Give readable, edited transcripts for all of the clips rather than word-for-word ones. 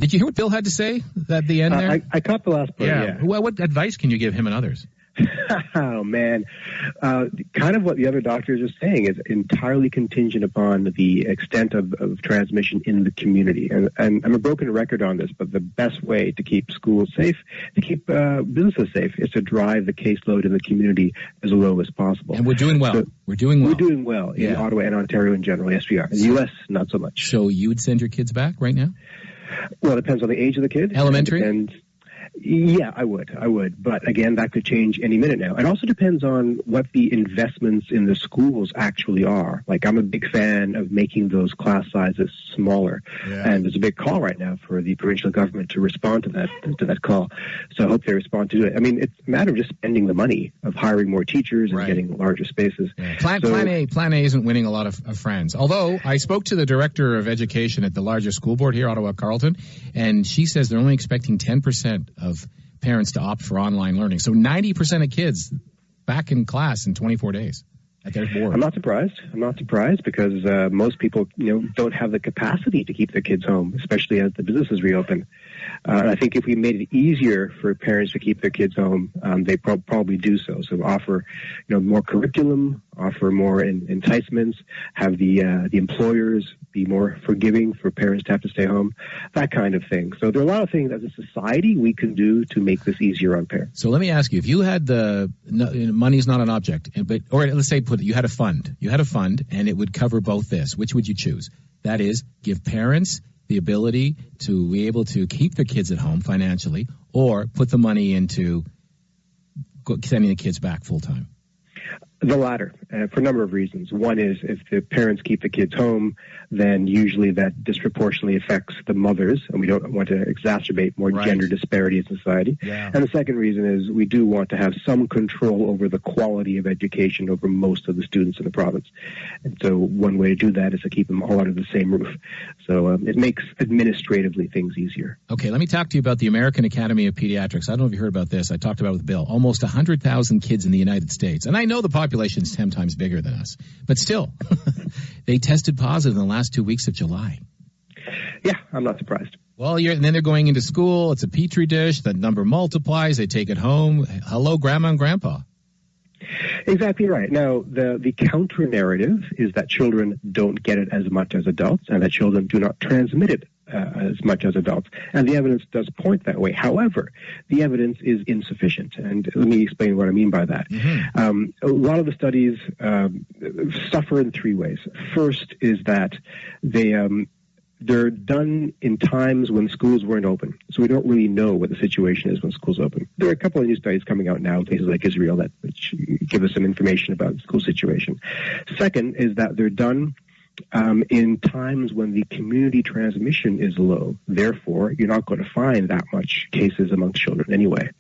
Did you hear what Bill had to say at the end there? I caught the last part, yeah. Well, what advice can you give him and others? Oh, man. Kind of what the other doctors are saying is entirely contingent upon the extent of transmission in the community. And I'm a broken record on this, but the best way to keep schools safe, to keep businesses safe, is to drive the caseload in the community as low as possible. And we're doing well. We're doing well in Ottawa and Ontario in general. Yes, we are. In the U.S., not so much. So you would send your kids back right now? Well, it depends on the age of the kid. Elementary? And yeah, I would. But again, that could change any minute now. It also depends on what the investments in the schools actually are. Like, I'm a big fan of making those class sizes smaller. Yeah. And there's a big call right now for the provincial government to respond to that call. So I hope they respond to it. I mean, it's a matter of just spending the money, of hiring more teachers and getting larger spaces. Yeah. Plan A isn't winning a lot of friends. Although I spoke to the director of education at the larger school board here, Ottawa Carleton, and she says they're only expecting 10% of parents to opt for online learning. So 90% of kids back in class in 24 days at their board. I'm not surprised because most people, don't have the capacity to keep their kids home, especially as the businesses reopen. And I think if we made it easier for parents to keep their kids home, they probably do so. So offer, more curriculum, offer more enticements, have the employers be more forgiving for parents to have to stay home, that kind of thing. So there are a lot of things as a society we can do to make this easier on parents. So let me ask you, if you had money's not an object, or let's say you had a fund, and it would cover both this, which would you choose? That is, give parents the ability to be able to keep their kids at home financially, or put the money into sending the kids back full time? The latter, for a number of reasons. One is if the parents keep the kids home, then usually that disproportionately affects the mothers, and we don't want to exacerbate more gender disparity in society. Yeah. And the second reason is we do want to have some control over the quality of education over most of the students in the province. And so one way to do that is to keep them all under the same roof. So it makes administratively things easier. Okay, let me talk to you about the American Academy of Pediatrics. I don't know if you heard about this. I talked about it with Bill. Almost 100,000 kids in the United States. And I know the population is 10 times bigger than us, but still, they tested positive in the last 2 weeks of July. Yeah, I'm not surprised. Well, and then they're going into school. It's a petri dish. The number multiplies. They take it home. Hello, Grandma and Grandpa. Exactly right. Now, the counter narrative is that children don't get it as much as adults, and that children do not transmit it as much as adults. And the evidence does point that way. However, the evidence is insufficient. And let me explain what I mean by that. Mm-hmm. A lot of the studies suffer in three ways. First is that they're done in times when schools weren't open. So we don't really know what the situation is when schools open. There are a couple of new studies coming out now in places like Israel which give us some information about the school situation. Second is that they're done in times when the community transmission is low. Therefore, you're not going to find that much cases amongst children anyway.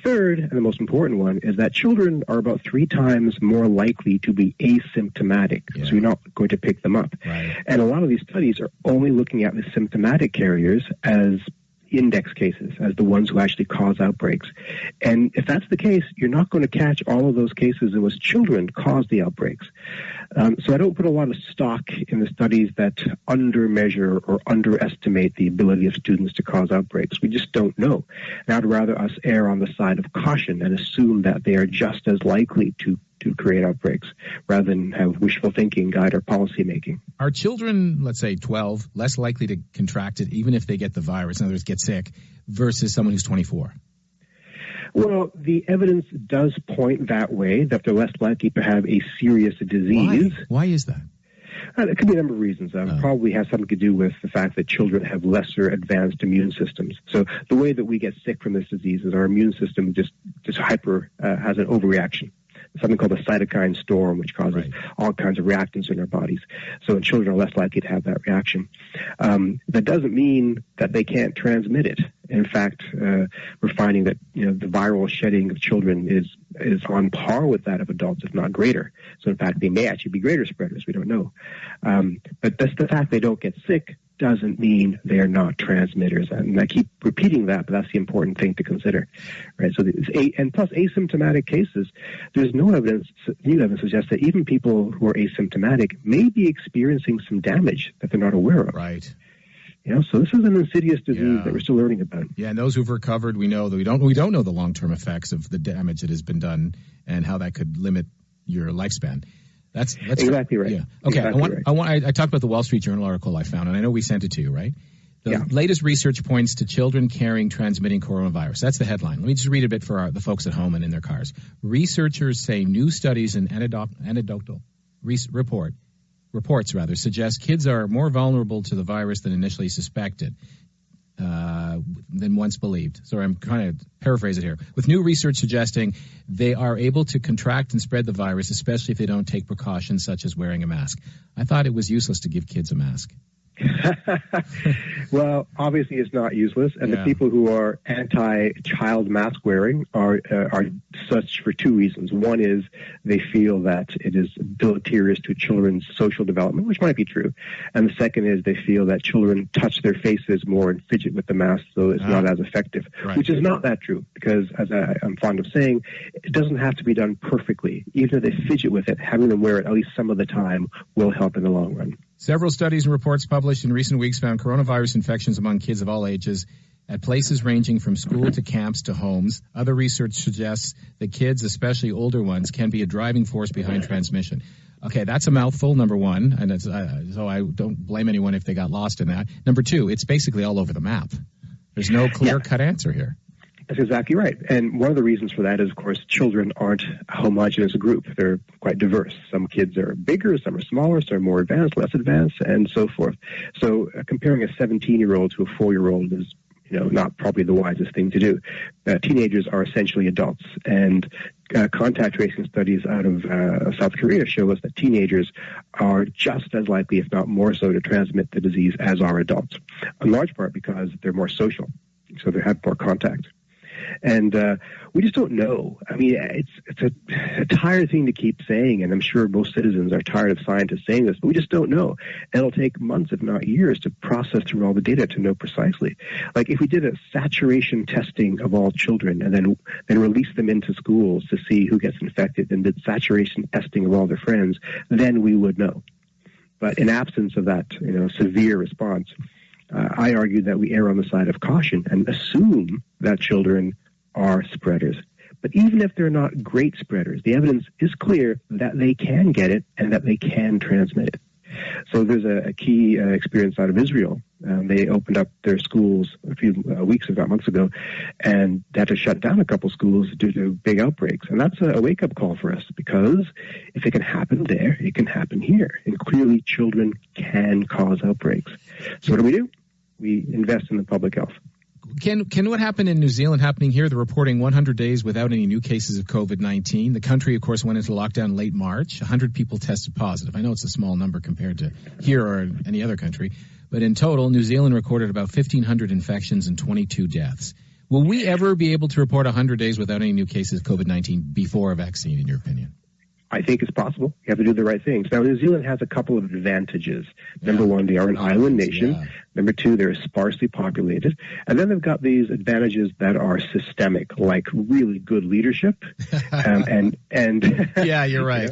Third, and the most important one, is that children are about 3 times more likely to be asymptomatic, so you're not going to pick them up. Right. And a lot of these studies are only looking at the symptomatic carriers as index cases, as the ones who actually cause outbreaks. And if that's the case, you're not going to catch all of those cases in which children cause the outbreaks. So I don't put a lot of stock in the studies that undermeasure or underestimate the ability of students to cause outbreaks. We just don't know. And I'd rather us err on the side of caution and assume that they are just as likely to create outbreaks rather than have wishful thinking guide our policy making. Are children, let's say 12, less likely to contract it even if they get the virus, in other words, get sick, versus someone who's 24? Well, the evidence does point that way, that they're less likely to have a serious disease. Why is that? It could be a number of reasons. Probably has something to do with the fact that children have lesser advanced immune systems. So the way that we get sick from this disease is our immune system just has an overreaction. Something called a cytokine storm, which causes all kinds of reactants in our bodies. So children are less likely to have that reaction. That doesn't mean that they can't transmit it. In fact, we're finding that the viral shedding of children is on par with that of adults, if not greater. So in fact, they may actually be greater spreaders. We don't know. But that's the fact they don't get sick doesn't mean they're not transmitters. And I keep repeating that, but that's the important thing to consider, right? So, and plus asymptomatic cases, there's new evidence suggests that even people who are asymptomatic may be experiencing some damage that they're not aware of. Right. So this is an insidious disease that we're still learning about. Yeah, and those who've recovered, we know that we don't know the long-term effects of the damage that has been done and how that could limit your lifespan. That's exactly right. Yeah. Okay. Exactly I talked about the Wall Street Journal article I found, and I know we sent it to you, right? The latest research points to children carrying transmitting coronavirus. That's the headline. Let me just read a bit for the folks at home and in their cars. Researchers say new studies and anecdotal reports suggest kids are more vulnerable to the virus than initially suspected, than once believed. Sorry, I'm trying to paraphrase it here. With new research suggesting they are able to contract and spread the virus, especially if they don't take precautions such as wearing a mask. I thought it was useless to give kids a mask. Well, obviously it's not useless, and the people who are anti-child mask wearing are such for two reasons. One is they feel that it is deleterious to children's social development, which might be true, and the second is they feel that children touch their faces more and fidget with the mask, so it's not as effective, which is not that true, because as I'm fond of saying, it doesn't have to be done perfectly. Even if they fidget with it, having them wear it at least some of the time will help in the long run. Several studies and reports published in recent weeks found coronavirus infections among kids of all ages at places ranging from school to camps to homes. Other research suggests that kids, especially older ones, can be a driving force behind transmission. Okay, that's a mouthful, number one, and so I don't blame anyone if they got lost in that. Number two, it's basically all over the map. There's no clear-cut answer here. That's exactly right. And one of the reasons for that is, of course, children aren't a homogeneous group. They're quite diverse. Some kids are bigger, some are smaller, some are more advanced, less advanced, and so forth. So comparing a 17-year-old to a 4-year-old is, not probably the wisest thing to do. Teenagers are essentially adults, and contact tracing studies out of South Korea show us that teenagers are just as likely, if not more so, to transmit the disease as are adults, in large part because they're more social, so they have more contact. And we just don't know. I mean, it's a tired thing to keep saying, and I'm sure most citizens are tired of scientists saying this, but we just don't know. And it'll take months, if not years, to process through all the data to know precisely. Like if we did a saturation testing of all children and then released them into schools to see who gets infected and did saturation testing of all their friends, then we would know. But in absence of that, severe response, I argue that we err on the side of caution and assume that children are spreaders. But even if they're not great spreaders, the evidence is clear that they can get it and that they can transmit it. So there's a key experience out of Israel. They opened up their schools a few weeks, if not months ago, and they had to shut down a couple schools due to big outbreaks. And that's a wake-up call for us, because if it can happen there, it can happen here. And clearly children can cause outbreaks. So what do? We invest in the public health. Can what happened in New Zealand happening here? They're reporting 100 days without any new cases of COVID-19. The country, of course, went into lockdown late March. 100 people tested positive. I know it's a small number compared to here or any other country, but in total, New Zealand recorded about 1,500 infections and 22 deaths. Will we ever be able to report 100 days without any new cases of COVID-19 before a vaccine, in your opinion? I think it's possible. You have to do the right things. Now, New Zealand has a couple of advantages. Number one, they are an island nation. Yeah. Number two, they're sparsely populated. And then they've got these advantages that are systemic, like really good leadership. and yeah, you're right.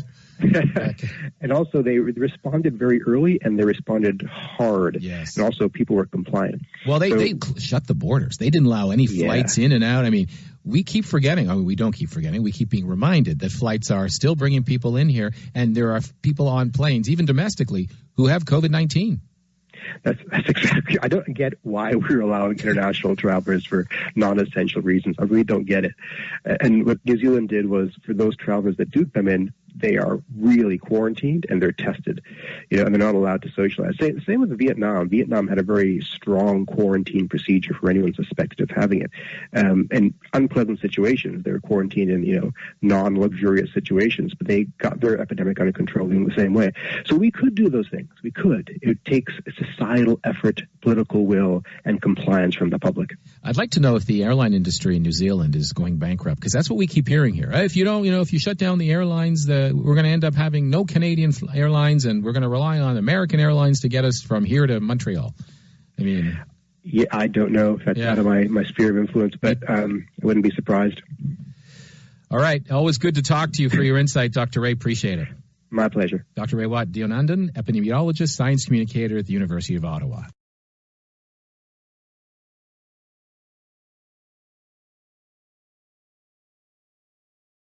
And also, they responded very early, and they responded hard. Yes. And also, people were compliant. Well, they shut the borders. They didn't allow any flights in and out. I mean, we keep forgetting. I mean, we don't keep forgetting. We keep being reminded that flights are still bringing people in here, and there are people on planes, even domestically, who have COVID-19. That's exactly. I don't get why we're allowing international travelers for non-essential reasons. I really don't get it. And what New Zealand did was, for those travelers that do come in, they are really quarantined and they're tested, and they're not allowed to socialize. Same with Vietnam. Vietnam had a very strong quarantine procedure for anyone suspected of having it. And unpleasant situations. They were quarantined in, non-luxurious situations, but they got their epidemic under control in the same way. So we could do those things. We could. It takes societal effort, political will, and compliance from the public. I'd like to know if the airline industry in New Zealand is going bankrupt, because that's what we keep hearing here. If you don't, if you shut down the airlines, we're going to end up having no Canadian airlines, and we're going to rely on American airlines to get us from here to Montreal. I mean, yeah, I don't know if that's out of my sphere of influence, but I wouldn't be surprised. All right. Always good to talk to you for your insight, Dr. Ray. Appreciate it. My pleasure. Dr. Raywat Deonandan, epidemiologist, science communicator at the University of Ottawa.